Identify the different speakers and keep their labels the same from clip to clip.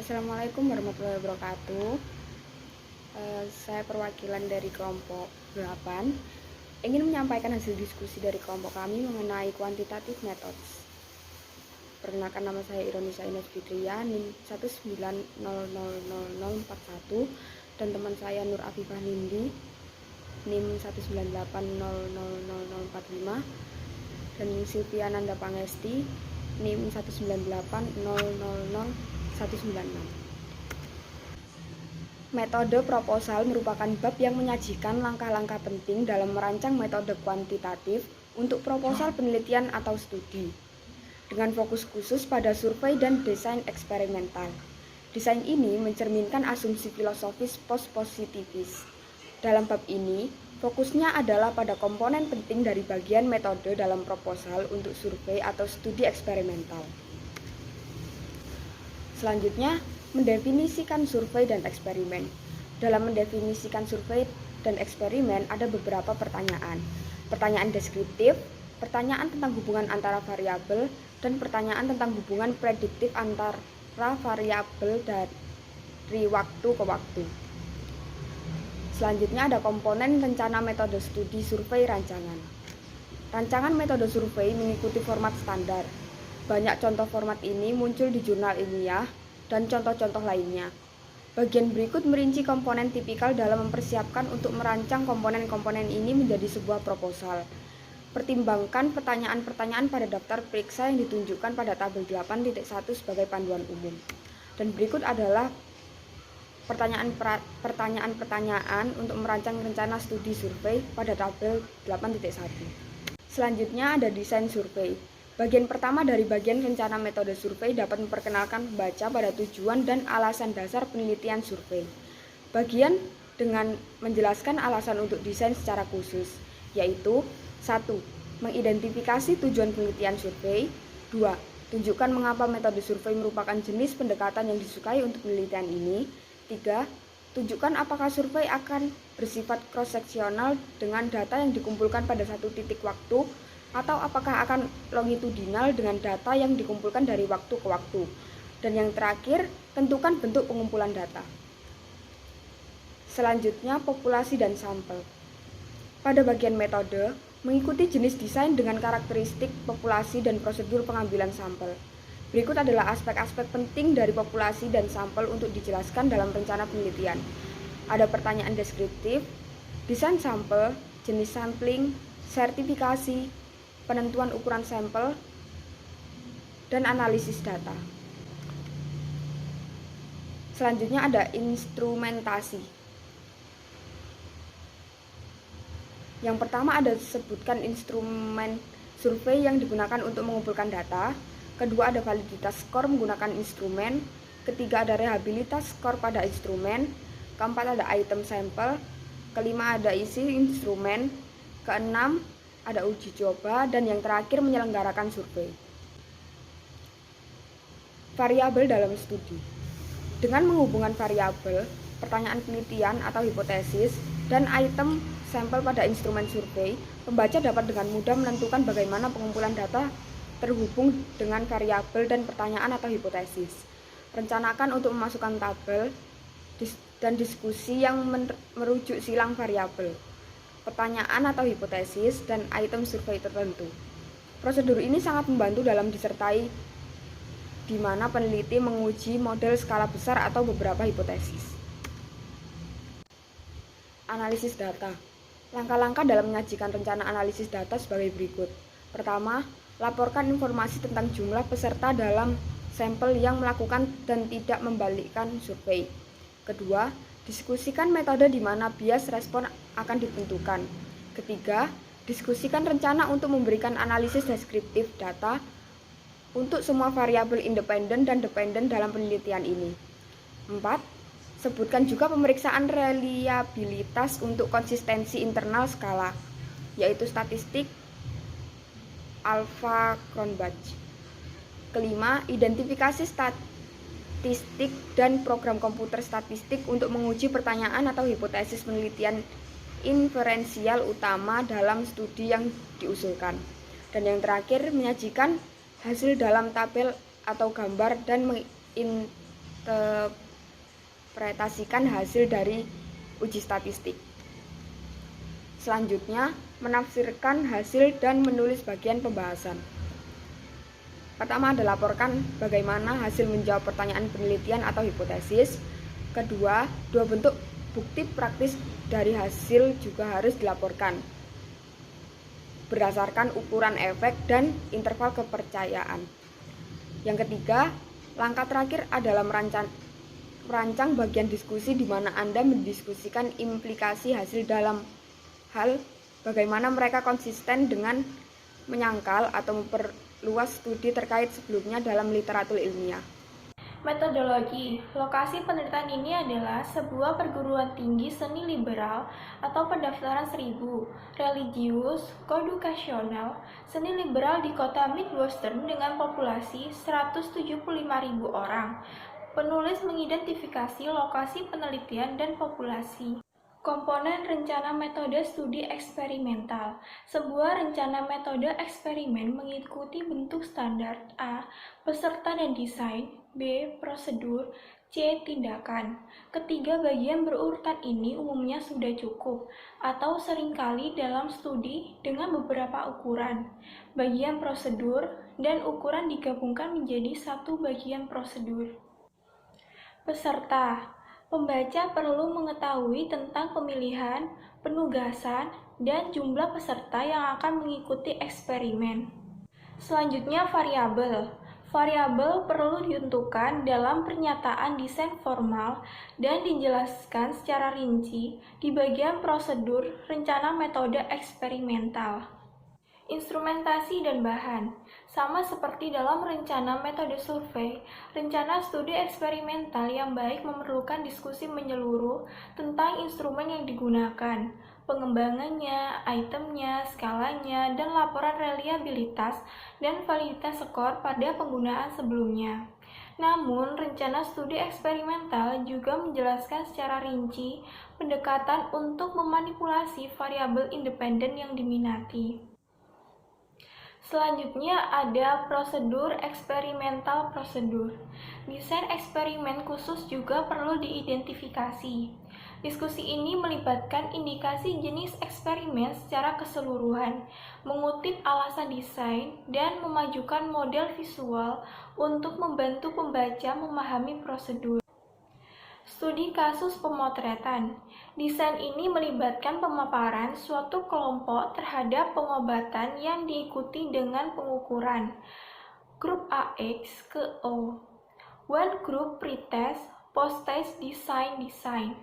Speaker 1: Assalamualaikum warahmatullahi wabarakatuh. Saya perwakilan dari kelompok 8 ingin menyampaikan hasil diskusi dari kelompok kami mengenai quantitative methods. Perkenalkan, nama saya Ironisa Ines Fitria, NIM 1900041, dan teman saya Nur Afifah Nindi, NIM 198000045, dan Silvia Nanda Pangesti, NIM 198000196. Metode proposal merupakan bab yang menyajikan langkah-langkah penting dalam merancang metode kuantitatif untuk proposal penelitian atau studi, dengan fokus khusus pada survei dan desain eksperimental. Desain ini mencerminkan asumsi filosofis post-positivis. Dalam bab ini, fokusnya adalah pada komponen penting dari bagian metode dalam proposal untuk survei atau studi eksperimental. Selanjutnya, mendefinisikan survei dan eksperimen. Dalam mendefinisikan survei dan eksperimen ada beberapa pertanyaan. Pertanyaan deskriptif, pertanyaan tentang hubungan antara variabel, dan pertanyaan tentang hubungan prediktif antara variabel dari waktu ke waktu. Selanjutnya ada komponen rencana metode studi survei rancangan. Rancangan metode survei mengikuti format standar. Banyak contoh format ini muncul di jurnal ilmiah dan contoh-contoh lainnya. Bagian berikut merinci komponen tipikal dalam mempersiapkan untuk merancang komponen-komponen ini menjadi sebuah proposal. Pertimbangkan pertanyaan-pertanyaan pada daftar periksa yang ditunjukkan pada tabel 8.1 sebagai panduan umum. Dan berikut adalah pertanyaan-pertanyaan untuk merancang rencana studi survei pada tabel 8.1. Selanjutnya ada desain survei. Bagian pertama dari bagian rencana metode survei dapat memperkenalkan pembaca pada tujuan dan alasan dasar penelitian survei. Bagian dengan menjelaskan alasan untuk desain secara khusus, yaitu 1. Mengidentifikasi tujuan penelitian survei. 2. Tunjukkan mengapa metode survei merupakan jenis pendekatan yang disukai untuk penelitian ini. 3. Tunjukkan apakah survei akan bersifat cross-seksional dengan data yang dikumpulkan pada satu titik waktu, atau apakah akan longitudinal dengan data yang dikumpulkan dari waktu ke waktu. Dan yang terakhir, tentukan bentuk pengumpulan data. Selanjutnya, populasi dan sampel. Pada bagian metode, mengikuti jenis desain dengan karakteristik populasi dan prosedur pengambilan sampel. Berikut adalah aspek-aspek penting dari populasi dan sampel untuk dijelaskan dalam rencana penelitian. Ada pertanyaan deskriptif, desain sampel, jenis sampling, sertifikasi, penentuan ukuran sampel, dan analisis data. Selanjutnya ada instrumentasi. Yang pertama ada sebutkan instrumen survei yang digunakan untuk mengumpulkan data. Kedua ada validitas skor menggunakan instrumen. Ketiga ada rehabilitas skor pada instrumen. Keempat ada item sampel. Kelima ada isi instrumen. Keenam ada uji coba, dan yang terakhir menyelenggarakan survei. Variabel dalam studi. Dengan menghubungkan variabel, pertanyaan penelitian atau hipotesis, dan item sampel pada instrumen survei, pembaca dapat dengan mudah menentukan bagaimana pengumpulan data terhubung dengan variabel dan pertanyaan atau hipotesis. Rencanakan untuk memasukkan tabel dan diskusi yang merujuk silang variabel, pertanyaan atau hipotesis, dan item survei tertentu. Prosedur ini sangat membantu dalam disertai di mana peneliti menguji model skala besar atau beberapa hipotesis. Analisis data. Langkah-langkah dalam menyajikan rencana analisis data sebagai berikut. Pertama, laporkan informasi tentang jumlah peserta dalam sampel yang melakukan dan tidak membalikkan survei. Kedua, diskusikan metode di mana bias respon akan ditentukan. Ketiga, diskusikan rencana untuk memberikan analisis deskriptif data untuk semua variabel independen dan dependen dalam penelitian ini. 4. Sebutkan juga pemeriksaan reliabilitas untuk konsistensi internal skala, yaitu statistik Alpha-Cronbach. Kelima, identifikasi statistik dan program komputer statistik untuk menguji pertanyaan atau hipotesis penelitian inferensial utama dalam studi yang diusulkan. Dan yang terakhir, menyajikan hasil dalam tabel atau gambar dan menginterpretasikan hasil dari uji statistik. Selanjutnya, menafsirkan hasil dan menulis bagian pembahasan. Pertama, dilaporkan bagaimana hasil menjawab pertanyaan penelitian atau hipotesis. Kedua, dua bentuk bukti praktis dari hasil juga harus dilaporkan berdasarkan ukuran efek dan interval kepercayaan. Yang ketiga, langkah terakhir adalah merancang bagian diskusi di mana Anda mendiskusikan implikasi hasil dalam hal bagaimana mereka konsisten dengan menyangkal atau memperluas studi terkait sebelumnya dalam literatur ilmiah.
Speaker 2: Metodologi. Lokasi penelitian ini adalah sebuah perguruan tinggi seni liberal atau pendaftaran 1000, religius, koedukasional, seni liberal di kota Midwestern dengan populasi 175.000 orang. Penulis mengidentifikasi lokasi penelitian dan populasi. Komponen rencana metode studi eksperimental. Sebuah rencana metode eksperimen mengikuti bentuk standar A. Peserta dan desain, B. Prosedur, C. Tindakan. Ketiga bagian berurutan ini umumnya sudah cukup, atau seringkali dalam studi dengan beberapa ukuran. Bagian prosedur dan ukuran digabungkan menjadi satu bagian prosedur. Peserta. Pembaca perlu mengetahui tentang pemilihan, penugasan, dan jumlah peserta yang akan mengikuti eksperimen. Selanjutnya, variabel. Variabel perlu ditentukan dalam pernyataan desain formal dan dijelaskan secara rinci di bagian prosedur rencana metode eksperimental. Instrumentasi dan bahan. Sama seperti dalam rencana metode survei, rencana studi eksperimental yang baik memerlukan diskusi menyeluruh tentang instrumen yang digunakan, pengembangannya, itemnya, skalanya, dan laporan reliabilitas dan validitas skor pada penggunaan sebelumnya. Namun, rencana studi eksperimental juga menjelaskan secara rinci pendekatan untuk memanipulasi variabel independen yang diminati. Selanjutnya ada prosedur eksperimental prosedur. Desain eksperimen khusus juga perlu diidentifikasi. Diskusi ini melibatkan indikasi jenis eksperimen secara keseluruhan, mengutip alasan desain, dan memajukan model visual untuk membantu pembaca memahami prosedur. Studi kasus pemotretan. Desain ini melibatkan pemaparan suatu kelompok terhadap pengobatan yang diikuti dengan pengukuran grup AX ke O. One group pretest, post-test, design.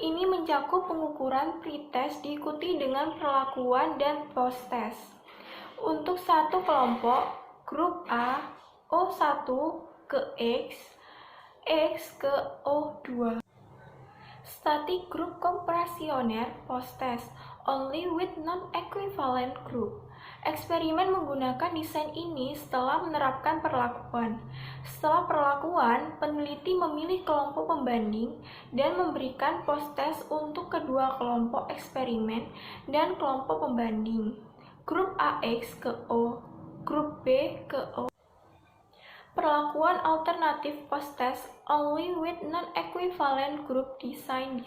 Speaker 2: Ini mencakup pengukuran pretest diikuti dengan perlakuan dan post-test. Untuk satu kelompok, grup A, O1 ke X ke O2. Static group komparasioner post-test, only with non-equivalent group. Eksperimen menggunakan desain ini setelah menerapkan perlakuan. Setelah perlakuan, peneliti memilih kelompok pembanding dan memberikan post-test untuk kedua kelompok eksperimen dan kelompok pembanding. Grup AX ke O, grup B ke O. Perlakuan alternatif post-test only with non-equivalent group design.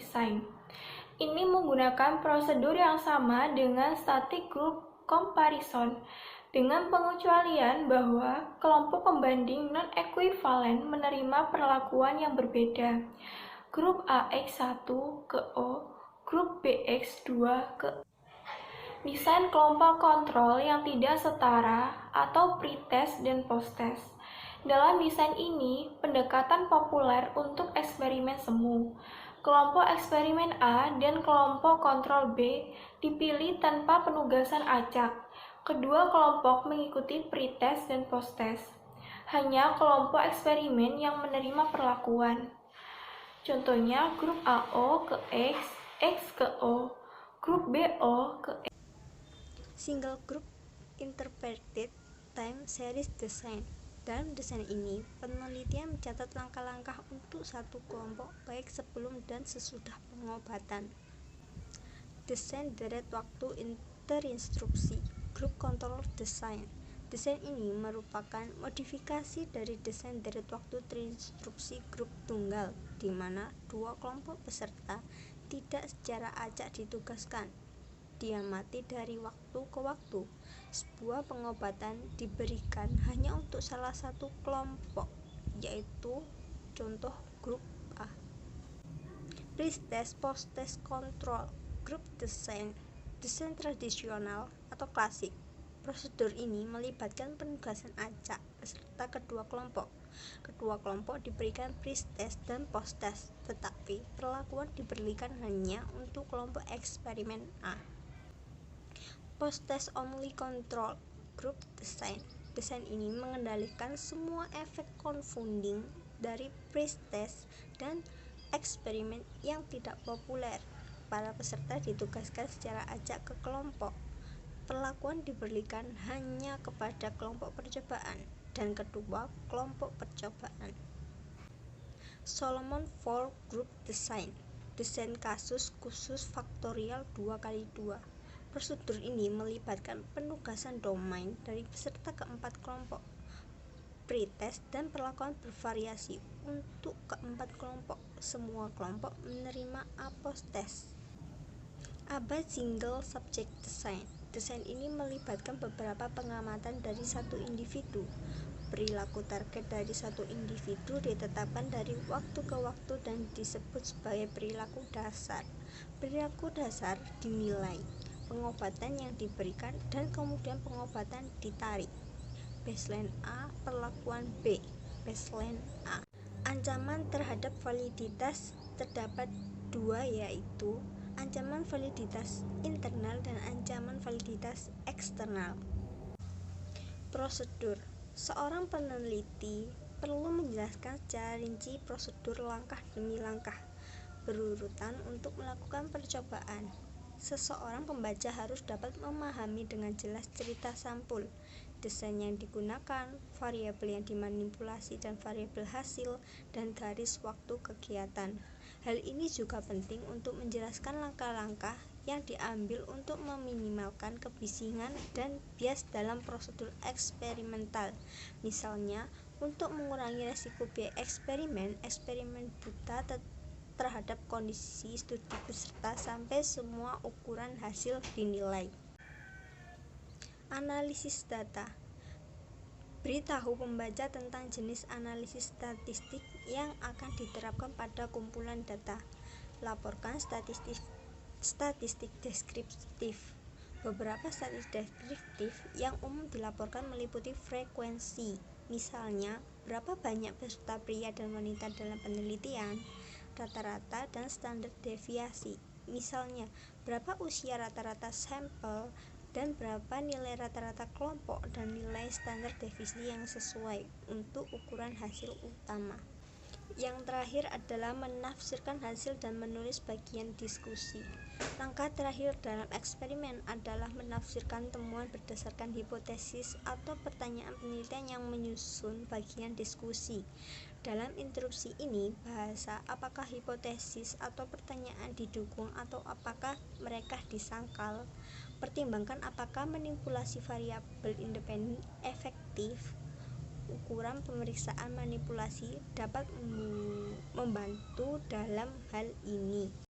Speaker 2: Ini menggunakan prosedur yang sama dengan static group comparison, dengan pengecualian bahwa kelompok pembanding non-equivalent menerima perlakuan yang berbeda. Grup AX1 ke O, grup BX2 ke O. Desain kelompok kontrol yang tidak setara atau pretest dan post-test. Dalam desain ini, pendekatan populer untuk eksperimen semu. Kelompok eksperimen A dan kelompok kontrol B dipilih tanpa penugasan acak. Kedua kelompok mengikuti pretest dan post-test. Hanya kelompok eksperimen yang menerima perlakuan. Contohnya, grup AO ke X, X ke O, grup BO ke X.
Speaker 3: Single Group Interpreted Time Series Design. Dalam desain ini, penelitian mencatat langkah-langkah untuk satu kelompok baik sebelum dan sesudah pengobatan. Desain deret waktu interinstruksi, Group Control Design. Desain ini merupakan modifikasi dari desain deret waktu terinstruksi grup tunggal, di mana dua kelompok peserta tidak secara acak ditugaskan, diamati dari waktu ke waktu. Sebuah pengobatan diberikan hanya untuk salah satu kelompok, yaitu contoh grup A. Pre-test, post-test control, grup desain tradisional atau klasik. Prosedur ini melibatkan penugasan acak beserta kedua kelompok. Kedua kelompok diberikan pre-test dan post-test, tetapi perlakuan diberikan hanya untuk kelompok eksperimen A. Post-test only control, grup desain. Desain ini mengendalikan semua efek confounding dari pre-test dan eksperimen yang tidak populer. Para peserta ditugaskan secara acak ke kelompok. Perlakuan diberikan hanya kepada kelompok percobaan dan kedua kelompok percobaan. Solomon Four Group Design, desain kasus khusus faktorial 2x2. Prosedur ini melibatkan penugasan domain dari peserta keempat kelompok. Pretest dan perlakuan bervariasi untuk keempat kelompok. Semua kelompok menerima A post-test. ABA Single Subject Design. Desain ini melibatkan beberapa pengamatan dari satu individu. Perilaku target dari satu individu ditetapkan dari waktu ke waktu dan disebut sebagai perilaku dasar. Perilaku dasar dinilai, pengobatan yang diberikan, dan kemudian pengobatan ditarik. Baseline A, perlakuan B. Baseline A. Ancaman terhadap validitas terdapat dua, yaitu ancaman validitas internal dan ancaman validitas eksternal. Prosedur. Seorang peneliti perlu menjelaskan secara rinci prosedur langkah demi langkah berurutan untuk melakukan percobaan. Seseorang pembaca harus dapat memahami dengan jelas cerita sampul, desain yang digunakan, variabel yang dimanipulasi dan variabel hasil, dan garis waktu kegiatan. Hal ini juga penting untuk menjelaskan langkah-langkah yang diambil untuk meminimalkan kebisingan dan bias dalam prosedur eksperimental. Misalnya, untuk mengurangi resiko biaya eksperimen buta terhadap kondisi studi peserta sampai semua ukuran hasil dinilai. Analisis data. Beritahu pembaca tentang jenis analisis statistik yang akan diterapkan pada kumpulan data. Laporkan statistik deskriptif. Beberapa statistik deskriptif yang umum dilaporkan meliputi frekuensi, misalnya berapa banyak peserta pria dan wanita dalam penelitian, rata-rata dan standar deviasi, misalnya berapa usia rata-rata sampel dan berapa nilai rata-rata kelompok dan nilai standar deviasi yang sesuai untuk ukuran hasil utama. Yang terakhir adalah menafsirkan hasil dan menulis bagian diskusi. Langkah terakhir dalam eksperimen adalah menafsirkan temuan berdasarkan hipotesis atau pertanyaan penelitian yang menyusun bagian diskusi. Dalam interupsi ini, bahasa apakah hipotesis atau pertanyaan didukung atau apakah mereka disangkal. Pertimbangkan apakah manipulasi variabel independen efektif. Ukuran pemeriksaan manipulasi dapat membantu dalam hal ini.